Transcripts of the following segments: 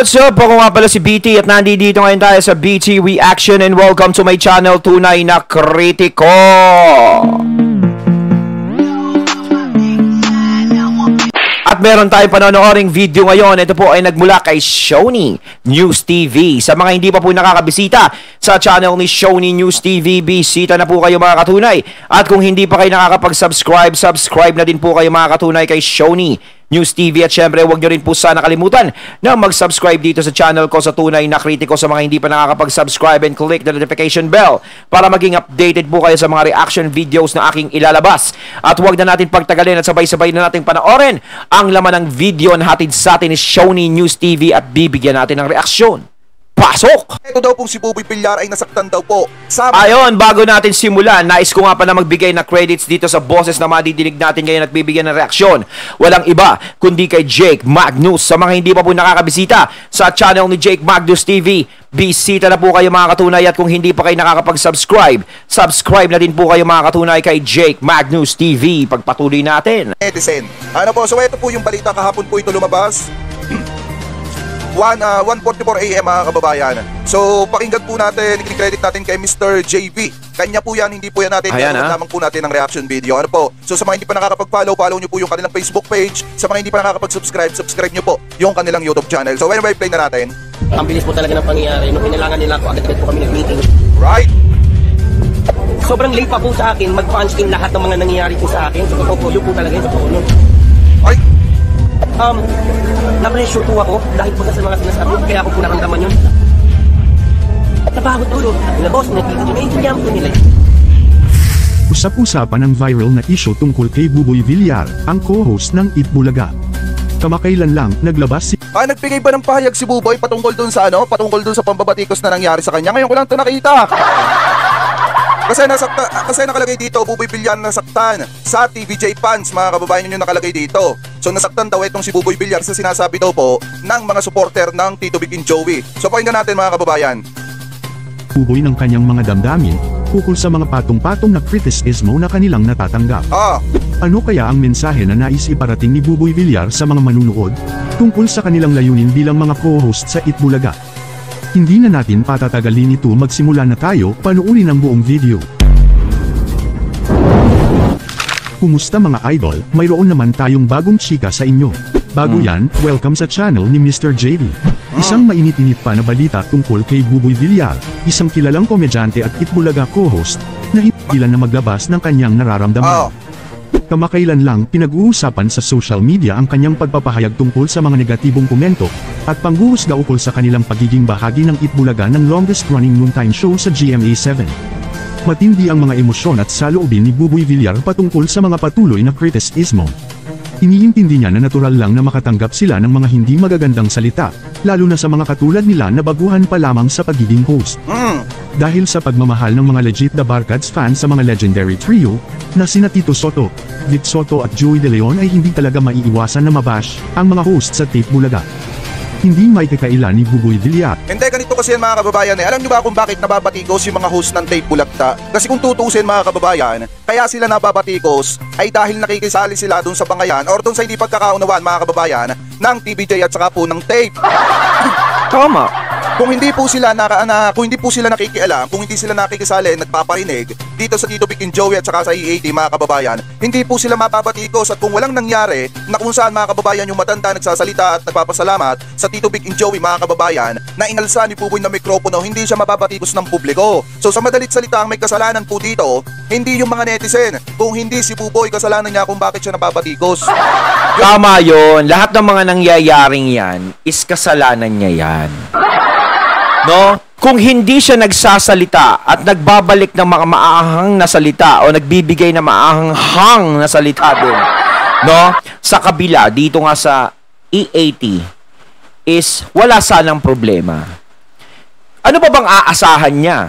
What's up? Ako nga pala si BT at nandito ngayon tayo sa BT Reaction and welcome to my channel, Tunay na Kritiko. At meron tayong panonooring video ngayon. Ito po ay nagmula kay Shony News TV. Sa mga hindi pa po nakakabisita sa channel ni Shony News TV, bisita na po kayo mga katunay. At kung hindi pa kayo nakakapag-subscribe, subscribe na din po kayo mga katunay kay Shony News TV. At syempre, huwag nyo rin po sana kalimutan na mag-subscribe dito sa channel ko sa Tunay na Kritiko sa mga hindi pa nakakapag-subscribe and click the notification bell para maging updated po kayo sa mga reaction videos na aking ilalabas. At huwag na natin pagtagalin at sabay-sabay na natin panoorin ang laman ng video na hatid sa atin ni Shony News TV at bibigyan natin ng reaksyon. Pasok! Ito daw pong si Buboy Villar ay nasaktan daw po. Ayon, bago natin simulan, nais ko nga pa na magbigay na credits dito sa boses na madidinig natin ngayon at bibigyan ng reaksyon. Walang iba kundi kay Jake Magnus. Sa mga hindi pa po nakakabisita sa channel ni Jake Magnus TV, bisita na po kayo mga katunay at kung hindi pa kayo nakakapag-subscribe, subscribe na din po kayo mga katunay kay Jake Magnus TV. Pagpatuloy natin. Netizen. Ano po, so ito po yung balita kahapon po ito lumabas. 1:44 AM mga kababayan. So pakinggan po natin, i-credit natin kay Mr. JV. Kanya po yan, hindi po yan natin. Lamang po natin ng reaction video. Ano po? So sa mga hindi pa nakakapag-follow, follow nyo po yung kanilang Facebook page. Sa mga hindi pa nakakapag-subscribe, subscribe nyo po yung kanilang YouTube channel. So anyway, play na natin. Ang bilis po talaga ng pangyayari. Nung kailangan nila ako, agad-agad po kami nag-meeting. Right? Sobrang late pa po sa akin, mag-punch in lahat ng mga nangyayari po sa akin. So totoo po, yun po talaga yung totoo nun. Ay! Na-pressure po ako dahil po sa mga sinasabi, kaya ako po naramdaman yun. Napagod ulo. Na boss, nagiging yun, naiintindihan po nila. Usap-usapan ang viral na issue tungkol kay Buboy Villar, ang co-host ng Eat Bulaga. Kamakailan lang, naglabas si Nagbigay ba ng pahayag si Buboy patungkol dun sa patungkol dun sa pambabatikos na nangyari sa kanya? Ngayon ko lang ito nakita. Kasi nakalagay dito, Buboy Villar nasaktan sa TVJ fans, mga kababayan nyo nakalagay dito. So nasaktan daw itong si Buboy Villar sa sinasabi daw po ng mga supporter ng Tito Big and Joey. So pakinggan natin mga kababayan. Buboy ng kanyang mga damdamin, ukol sa mga patong-patong na kritisismo na kanilang natatanggap. Ano kaya ang mensahe na nais iparating ni Buboy Villar sa mga manunood, tungkol sa kanilang layunin bilang mga co-host sa Eat Bulaga? Hindi na natin patatagalin ito, magsimula na tayo, panoorin ang buong video. Kumusta mga idol, mayroon naman tayong bagong chika sa inyo. Bago yan, welcome sa channel ni Mr. JV. Isang mainit-init pa na balita tungkol kay Buboy Villar, isang kilalang komedyante at Eat Bulaga co-host, na hipilan na maglabas ng kanyang nararamdaman. Kamakailan lang pinag-uusapan sa social media ang kanyang pagpapahayag tungkol sa mga negatibong komento at panghuhusga ukol sa kanilang pagiging bahagi ng Eat Bulaga ng longest running noontime show sa GMA7. Matindi ang mga emosyon at saloobin ni Buboy Villar patungkol sa mga patuloy na kritisismo. Iniintindi niya na natural lang na makatanggap sila ng mga hindi magagandang salita, lalo na sa mga katulad nila na baguhan pa lamang sa pagiging host. Dahil sa pagmamahal ng mga legit The Barkads fans sa mga legendary trio, na sina Tito Soto, Vic Soto at Joey De Leon, ay hindi talaga maiiwasan na mabash ang mga host sa Tape Bulaga. Hindi may kakaila ni Buboy Villar. Hindi, ganito kasi yan mga kababayan Alam nyo ba kung bakit nababatikos yung mga host ng Tape Bulagta? Kasi kung tutusin mga kababayan, kaya sila nababatikos ay dahil nakikisali sila dun sa bangayan or dun sa hindi pagkakaunawaan mga kababayan ng TVJ at saka po ng Tape. Tama. Kung hindi po sila nakikialam, kung hindi sila nakikisali, nagpaparinig dito sa Tito Big and Joey at saka sa EAT mga kababayan, hindi po sila mapapatikos. At kung walang nangyari na kung saan mga kababayan yung matanda nagsasalita at nagpapasalamat sa Tito Big and Joey mga kababayan na inalsa ni Buboy na mikropono, hindi siya mapapatikos ng publiko. So sa madalit salita, ang may kasalanan po dito, hindi yung mga netizen. Kung hindi si Buboy, kasalanan niya kung bakit siya napapatikos. Tama yun. Lahat ng mga nangyayaring yan is kasalanan niya yan. No? Kung hindi siya nagsasalita at nagbabalik ng mga maahang na salita o nagbibigay ng maahanghang na salita din, no? Sa kabila, dito nga sa EAT, is wala sanang problema. Ano pa bang aasahan niya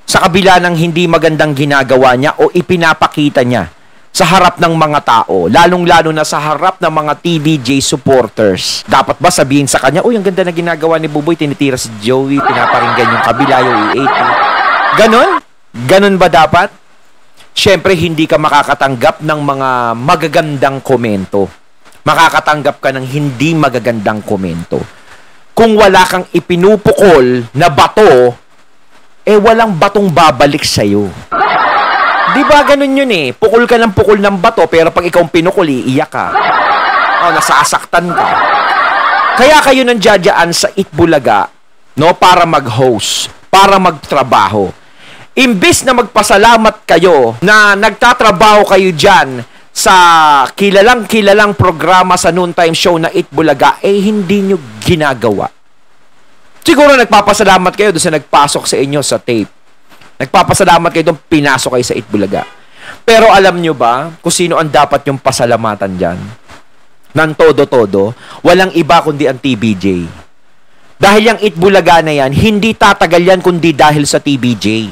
sa kabila ng hindi magandang ginagawa niya o ipinapakita niya sa harap ng mga tao, lalong-lalo na sa harap ng mga TVJ supporters? Dapat ba sabihin sa kanya, uy, ang ganda na ginagawa ni Buboy, tinitira si Joey, pinaparinggan yung kabila, yung EAT. Ganon? Ganon ba dapat? Siyempre, hindi ka makakatanggap ng mga magagandang komento. Makakatanggap ka ng hindi magagandang komento. kung wala kang ipinupukol na bato, walang batong babalik sa'yo. Di ba ganun yun eh? Pukol ka ng bato, pero pag ikaw pinukol, iiyak ka. Nasasaktan ka. Kaya kayo nandiyadyaan sa Itbulaga, no, para mag-host, para magtrabaho. Imbis na magpasalamat kayo na nagtatrabaho kayo dyan sa kilalang programa sa noontime show na Itbulaga, hindi nyo ginagawa. Siguro nagpapasalamat kayo doon sa nagpasok sa inyo sa tape. Nagpapasalamat kayo doon pinasok kayo sa Itbulaga. Pero alam nyo ba kung sino ang dapat yung pasalamatan dyan? Nang todo-todo, walang iba kundi ang TBJ. Dahil yung Itbulaga na yan, hindi tatagal yan kundi dahil sa TBJ.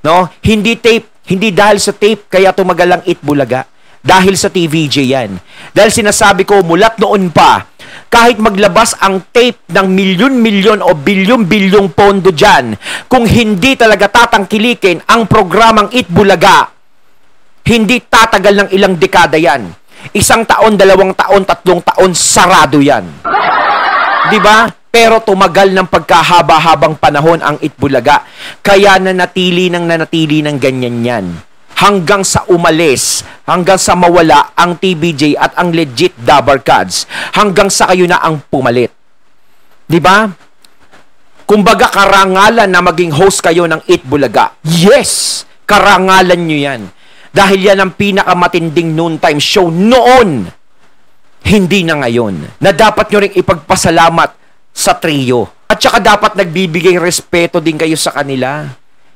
No? Hindi dahil sa tape kaya tumagal ang Itbulaga. Dahil sa TVJ yan. Dahil sinasabi ko, mulat noon pa, kahit maglabas ang tape ng milyon-milyon o bilyon-bilyong pondo dyan, kung hindi talaga tatangkilikin ang programang Itbulaga, hindi tatagal ng ilang dekada yan. 1 taon, 2 taon, 3 taon, sarado yan. Diba? Pero tumagal ng pagkahaba-habang panahon ang Itbulaga. Kaya nanatili ng ganyan yan. Hanggang sa umalis, hanggang sa mawala ang TBJ at ang legit Dabarkads, hanggang sa kayo na ang pumalit. Diba? Kumbaga karangalan na maging host kayo ng Itbulaga. Yes! Karangalan nyo yan. Dahil yan ang pinakamatinding noontime show noon. Hindi na ngayon. Na dapat nyo rin ipagpasalamat sa trio. At saka dapat nagbibigay respeto din kayo sa kanila.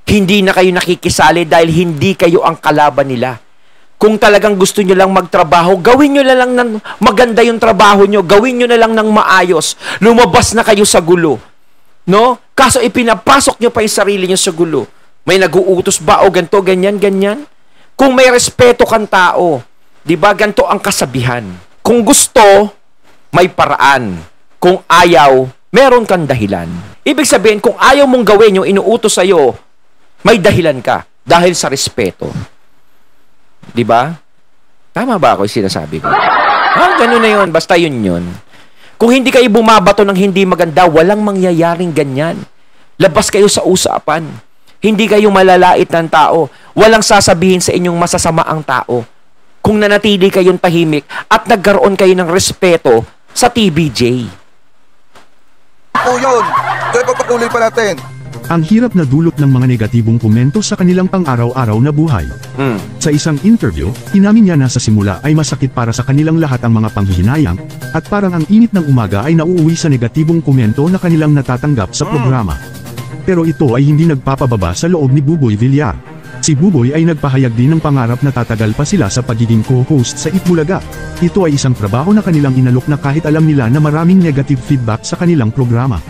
Hindi na kayo nakikisali dahil hindi kayo ang kalaban nila. Kung talagang gusto nyo lang magtrabaho, gawin nyo na lang ng maganda yung trabaho nyo. Gawin nyo na lang ng maayos. Lumabas na kayo sa gulo. No? Kaso ipinapasok nyo pa yung sarili nyo sa gulo. May nag-uutos ba o ganito, ganyan, ganyan? Kung may respeto kang tao, di ba ganito ang kasabihan? Kung gusto, may paraan. Kung ayaw, meron kang dahilan. Ibig sabihin, kung ayaw mong gawin yung inuutos sa'yo, may dahilan ka dahil sa respeto. Di ba? Tama ba ako yung sinasabi ko? Ganun na yun. Basta yun. Kung hindi kayo bumabato ng hindi maganda, walang mangyayaring ganyan. Labas kayo sa usapan. Hindi kayo malalait ng tao. Walang sasabihin sa inyong masasama ang tao. Kung nanatili kayong tahimik at nagkaroon kayo ng respeto sa TBJ. Po yun. Kaya pagpatuloy pa natin. Ang hirap na dulot ng mga negatibong komento sa kanilang pang-araw-araw na buhay. Sa isang interview, inamin niya na sa simula ay masakit para sa kanilang lahat ang mga panghihinayang, at parang ang init ng umaga ay nauuwi sa negatibong komento na kanilang natatanggap sa programa. Pero ito ay hindi nagpapababa sa loob ni Buboy Villar. Si Buboy ay nagpahayag din ng pangarap na tatagal pa sila sa pagiging co-host sa Itbulaga. Ito ay isang trabaho na kanilang inalok na kahit alam nila na maraming negative feedback sa kanilang programa.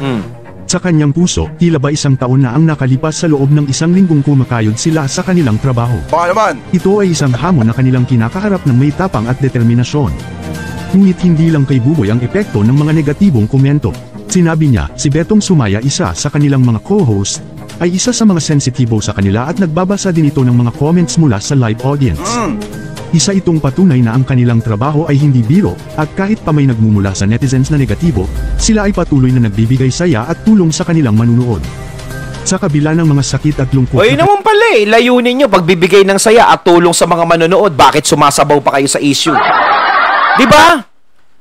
Sa kanyang puso, tila ba 1 taon na ang nakalipas sa loob ng 1 linggong kumakayod sila sa kanilang trabaho. Baka naman. Ito ay isang hamon na kanilang kinakaharap ng may tapang at determinasyon. Ngunit hindi lang kay Buboy ang epekto ng mga negatibong komento. Sinabi niya, si Betong Sumaya, isa sa kanilang mga co-host, ay isa sa mga sensitibo sa kanila at nagbabasa din ito ng mga comments mula sa live audience. Isa itong patunay na ang kanilang trabaho ay hindi biro, at kahit pa may nagmumula sa netizens na negatibo, sila ay patuloy na nagbibigay saya at tulong sa kanilang manunood. Sa kabila ng mga sakit at lungkot... Oy naman pala layunin nyo pagbibigay ng saya at tulong sa mga manonood, bakit sumasabaw pa kayo sa issue? Diba?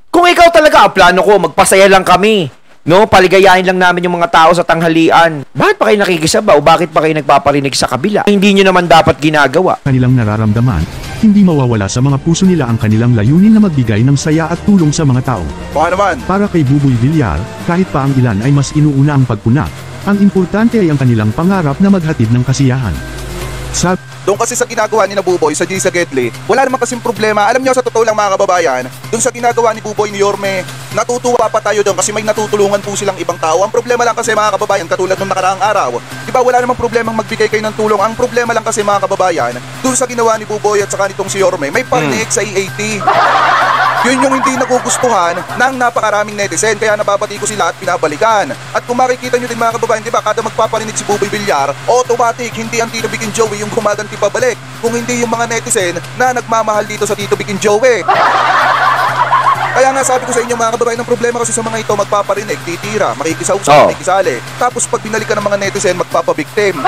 Kung ikaw talaga, plano ko, magpasaya lang kami. No, paligayahin lang namin yung mga tao sa tanghalian. Bakit pa kayo nakikisabaw? Bakit pa kayo nagpaparinig sa kabila? Hindi nyo naman dapat ginagawa. Kanilang nararamdaman, hindi mawawala sa mga puso nila ang kanilang layunin na magbigay ng saya at tulong sa mga tao. Baka naman. Para kay Buboy Villar, kahit pa ang ilan ay mas inuuna ang pagpuna, ang importante ay ang kanilang pangarap na maghatid ng kasiyahan. Doon kasi sa ginagawa ni na Buboy sa G sa Gedli, wala naman kasing problema. Alam niyo, sa totoo lang mga kababayan, doon sa ginagawa ni Buboy ni Yorme, natutuwa pa tayo doon kasi may natutulungan po silang ibang tao. Ang problema lang kasi mga kababayan, katulad nung nakaraang araw, di ba wala namang problema magbigay kayo ng tulong. Ang problema lang kasi mga kababayan, doon sa ginawa ni Buboy at saka nitong si Yorme, may parinig sa EAT. Yun yung hindi nagugustuhan ng napakaraming netizen, kaya nababati ko sila at pinabalikan. At kung makikita nyo din mga kababayan, di ba, kada magpaparinig si Buboy Villar, automatic, hindi ang Tito Vic and Joey yung gumaganti pabalik, kung hindi yung mga netizen na nagmamahal dito sa Tito Vic and Joey. Kaya nga sabi ko sa inyo mga kababayan, ng problema kasi sa mga ito, magpaparinig, titira, makikisawsaw, makikisali. Tapos pag binalikan ng mga netizen, magpapabiktim.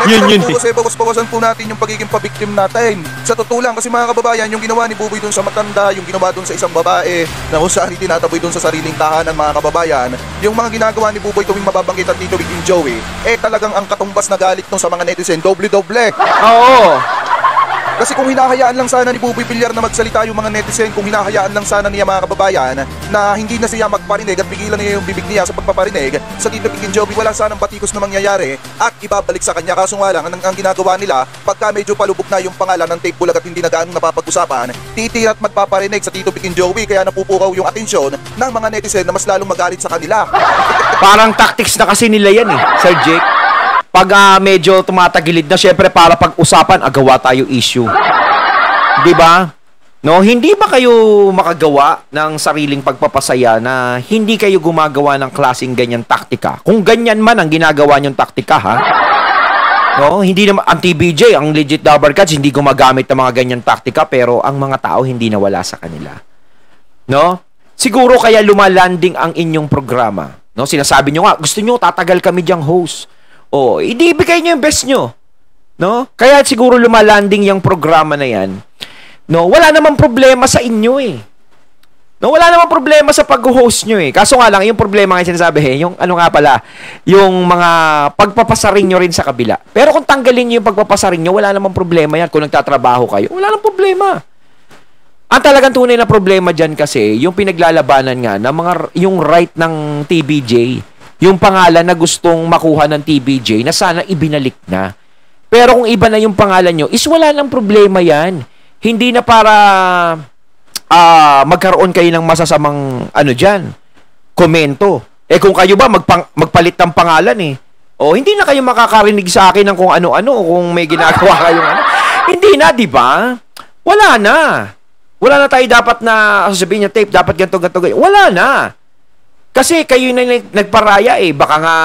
Yun. Kasi bawas-bawasan po natin yung pagiging pabiktim natin. Sa totoo lang, kasi mga kababayan, yung ginawa ni Buboy dun sa matanda, yung ginawa dun sa isang babae, na kung saan itinataboy dun sa sariling tahanan mga kababayan, yung mga ginagawa ni Buboy tuwing mababanggit ang Tito Vic and Joey, talagang ang katumbas na galit nung sa mga netizen, doble-doble. Oo. Kasi kung hinahayaan lang sana ni Buboy Villar na magsalita yung mga netizen, kung hinahayaan lang sana niya mga kababayan na hindi na siya magparinig at pigilan niya yung bibig niya sa pagpaparinig sa Tito Vic and Joey, wala sanang batikos na mangyayari at ibabalik sa kanya. Kaso nga lang, ang ginagawa nila, pagka medyo palubog na yung pangalan ng tape bulag at hindi na gaano napapag-usapan, titira at magpaparinig sa Tito Vic and Joey, kaya napupukaw yung atensyon ng mga netizen na mas lalong magalit sa kanila. Parang tactics na kasi nila yan Sir Jake. Pag medyo tumatagilid na, syempre para pag-usapan, agawa tayo issue. 'Di ba? No, hindi ba kayo makagawa ng sariling pagpapasaya na hindi kayo gumagawa ng klaseng ganyan taktika? Kung ganyan man ang ginagawa niyong taktika, ha? No, hindi naman ang TBJ, ang legit Dabber Cats, hindi gumagamit ng mga ganyan taktika, pero ang mga tao hindi nawala sa kanila. No? Siguro kaya lumalanding ang inyong programa. No, sinasabi niyo nga, gusto niyo tatagal kami diyang host. O, ibigay niyo yung best niyo. No? Kaya siguro lumalanding yung programa na yan. No, wala namang problema sa inyo No, wala namang problema sa pag-host nyo Kaso nga lang, yung problema nga sinasabi yung ano nga pala, yung mga pagpapasarin nyo rin sa kabila. Pero kung tanggalin nyo yung pagpapasarin nyo, wala namang problema yan. Kung nagtatrabaho kayo, wala namang problema. Ang talagang tunay na problema dyan kasi, yung pinaglalabanan nga na yung right ng TBJ, yung pangalan na gustong makuha ng TBJ na sana ibinalik na. Pero kung iba na yung pangalan nyo, is wala nang problema yan. Hindi na para magkaroon kayo ng masasamang dyan, komento. Kung kayo ba magpalit ng pangalan hindi na kayo makakarinig sa akin ng kung ano-ano kung may ginagawa kayong Hindi na, di ba? Wala na. Wala na tayo dapat na sasabihin niya, tape, dapat ganito. Wala na. Kasi kayo na nagparaya Baka nga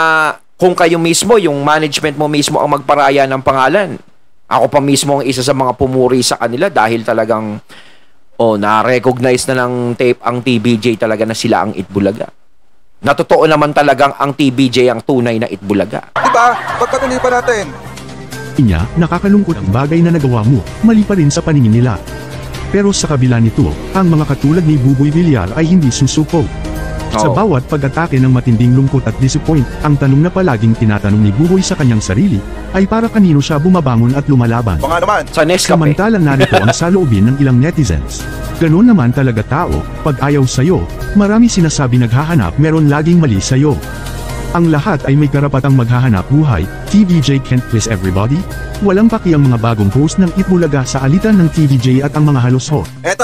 kung kayo mismo, yung management mo mismo ang magparaya ng pangalan. Ako pa mismo ang isa sa mga pumuri sa kanila dahil talagang na-recognize na ng tape ang TBJ talaga na sila ang Itbulaga. Natotoo naman talagang ang TBJ ang tunay na Itbulaga. Diba? Pagpatuloy pa natin. Niya, nakakalungkot ang bagay na nagawa mo, mali pa rin sa paningin nila. Pero sa kabila nito, ang mga katulad ni Buboy Villar ay hindi susuko. Sa bawat pag-atake ng matinding lungkot at disappoint, ang tanong na palaging tinatanong ni Buboy sa kanyang sarili, ay para kanino siya bumabangon at lumalaban. Mga naman, sa Nescafe. Samantalang narito ang saloobin ng ilang netizens. Ganun naman talaga tao, pag ayaw sa'yo, marami sinasabi naghahanap meron laging mali sa'yo. Ang lahat ay may karapatang maghahanap buhay, TVJ can't please everybody? Walang paki ang mga bagong host ng Itbulaga sa alitan ng TVJ at ang mga halos host. Ito,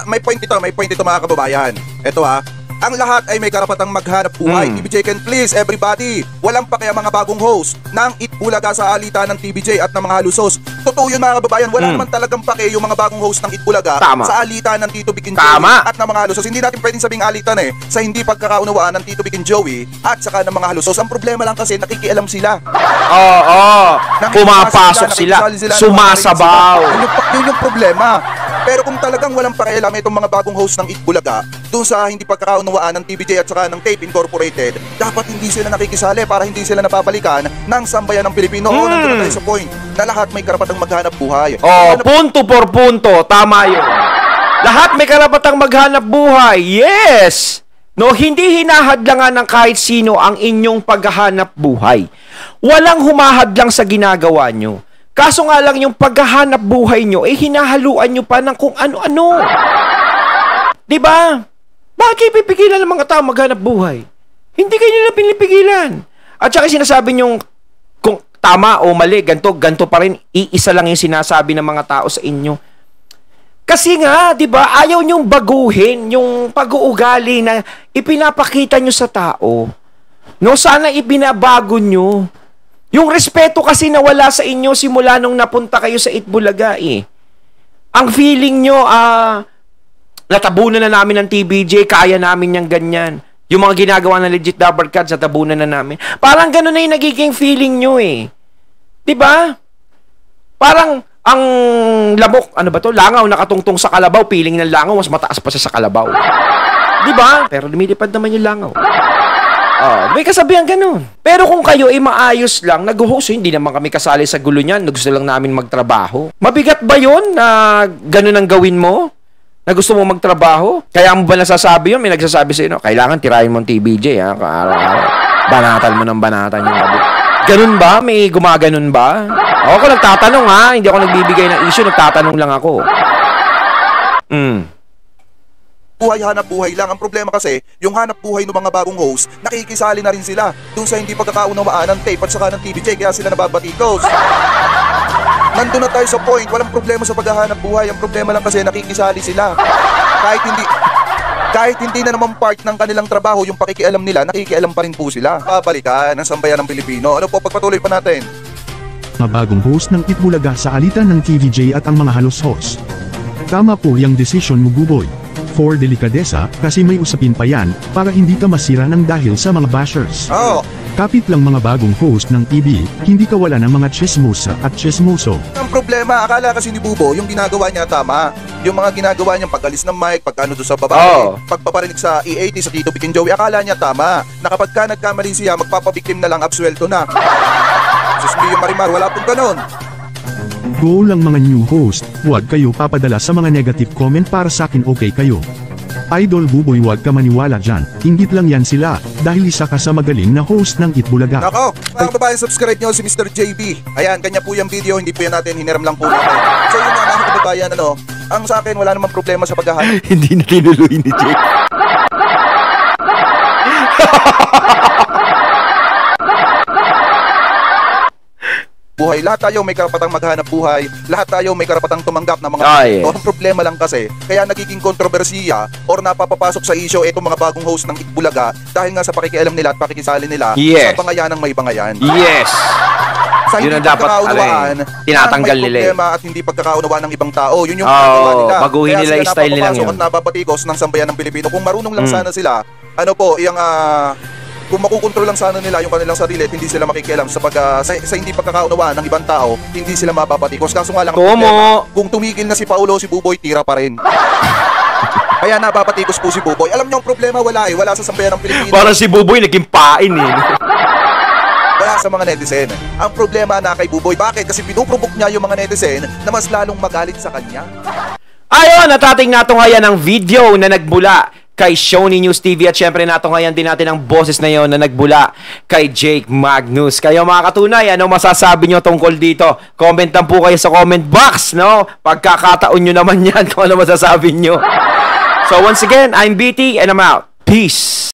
may point ito mga kababayan. Ito ang lahat ay may karapatang maghanap buhay. TVJ can please everybody. Walang pa kaya mga bagong host ng Itbulaga sa alitan ng TVJ at ng mga halusos. Totoo yun mga kababayan. Wala naman talagang pake yung mga bagong host ng Itbulaga sa alitan ng Tito Vic and Joey at ng mga halusos. Hindi natin pwedeng sabing alitan sa hindi pagkakaunawaan ng Tito Vic and Joey at saka ng mga halusos. Ang problema lang kasi nakikialam sila. Pumapasok sila. Sumasabaw. Yun yung problema. Pero kung talagang walang pakialam itong mga bagong host ng Itbulaga doon sa hindi pagkakaunawaan ng TVJ at saka ng Tape Incorporated, dapat hindi sila nakikisali para hindi sila napapalikan ng sambayan ng Pilipino. Nandun na tayo sa point na lahat may karapatang maghanap buhay. Punto por punto. Tama yun. Lahat may karapatang maghanap buhay. Yes! No, hindi hinahadlangan ng kahit sino ang inyong paghahanap buhay. Walang humahadlang sa ginagawa nyo. Kaso nga lang yung paghahanap buhay nyo, hinahaluan nyo pa ng kung ano-ano. Diba? Bakit kayo pipigilan ng mga tao maghanap buhay? Hindi kayo nila pinipigilan. At saka sinasabi nyo kung tama o mali, ganto pa rin, iisa lang yung sinasabi ng mga tao sa inyo. Kasi nga, diba, ayaw nyong baguhin yung pag-uugali na ipinapakita nyo sa tao. No, sana ibinabago nyo. Yung respeto kasi nawala sa inyo simula nung napunta kayo sa Itbulaga Ang feeling nyo, natabunan na namin ng TBJ, kaya namin yung ganyan. Yung mga ginagawa ng legit Dabber Cats, natabunan na namin. Parang ganun na yung nagiging feeling nyo Diba? Parang, Ang lamok, ano ba to? Langaw nakatungtong sa kalabaw, piling ng langaw, mas mataas pa siya sa kalabaw. Di ba? Pero lumilipad naman yung langaw. May kasabihan ganun. Pero kung kayo ay maayos lang, nag-host, hindi naman kami kasali sa gulo niyan, gusto lang namin magtrabaho. Mabigat ba yun na ganun ang gawin mo? Na gusto mo magtrabaho? Kaya mo ba nasasabi yun? May nagsasabi sa'yo, kailangan tirahin mo ang TBJ, ha? Araw-araw. Banatan mo ng banatan yung gabi. Ganun ba? May gumaganon ba? Ako nagtatanong, ha? Hindi ako nagbibigay ng issue, nagtatanong lang ako. Buhay, hanap buhay lang. Ang problema kasi, yung hanap buhay ng mga bagong host, nakikisali na rin sila dun sa hindi pagkakaunawaan ng tape at saka ng TVJ, kaya sila nababatikos. Nandun na tayo sa point, walang problema sa paghahanap buhay. Ang problema lang kasi nakikisali sila. Kahit hindi na naman part ng kanilang trabaho yung pakikialam nila, nakikialam pa rin po sila. Babalikan ng sambayan ng Pilipino. Ano po, pagpatuloy pa natin. Mga bagong host ng Itbulaga sa alitan ng TVJ at ang mga halos host. Tama po yung decision mo, Buboy. For delikadesa, kasi may usapin pa yan, para hindi ka masira ng dahil sa mga bashers. Kapit lang mga bagong host ng TV, hindi ka wala ng mga chismosa at chismoso. Ang problema, akala kasi ni Bubo, yung ginagawa niya tama. Yung mga ginagawa niyang pag-alis ng mic, pagkano doon sa babae, pagpaparinig sa E80 sa Tito Pikin Joey, akala niya tama. Na kapag ka nagkamali siya, magpapabiktim na lang, absuelto na. Sus Mio Marimar, wala pong ganon. Go lang mga new host, huwag kayo papadala sa mga negative comment para sa akin okay kayo. Idol Buboy, huwag ka maniwala dyan, inggit lang yan sila, dahil isa ka sa magaling na host ng Itbulaga. Nako, mga kababayan, subscribe nyo si Mr. JB. Ayan, kanya po yung video, hindi po yan natin, hiniram lang po natin. So yun nga mga kababayan, ang sa akin wala namang problema sa paghahanap. Hindi na tinuloy ni Jake. Buhay, lahat tayo may karapatang maghanap buhay, lahat tayo may karapatang tumanggap ng mga yes. Ang problema lang kasi, kaya nagiging kontrobersiya or napapapasok sa issue itong mga bagong host ng Itbulaga dahil nga sa pakikialam nila at pakikisali nila sa bangayan ng may bangayan. Yes! Sa hindi pagkakaunawaan, tinatanggal nila problema at hindi pagkakaunawaan ng ibang tao, yun yung ginagawa nila. Baguhin nila yung style nila yun. At napapatikos ng sambayan ng Pilipino. Kung marunong lang sana sila, kung makukontrol lang sana nila yung kanilang sarili at hindi sila makikialam sa hindi pagkakaunawaan ng ibang tao, hindi sila mapapatikos. Kaso nga lang, kung tumigil na si Paulo, si Buboy, tira pa rin. Kaya napapatikos po si Buboy. Alam niyo ang problema, wala sa sambayan ng Pilipino. Parang si Buboy naging pain Wala sa mga netizen. Ang problema na kay Buboy, bakit? Kasi pinuprovoke niya yung mga netizen na mas lalong magalit sa kanya. Ayun, natating natunghayan ang video na nagbula kay Shoni News TV at syempre natunghayan din natin ang boses na yon na nagbula kay Jake Magnus. Kayo mga katunay, ano masasabi nyo tungkol dito? Comment lang po kayo sa comment box, no? Pagkakataon nyo naman yan kung ano masasabi nyo. So once again, I'm BT and I'm out. Peace!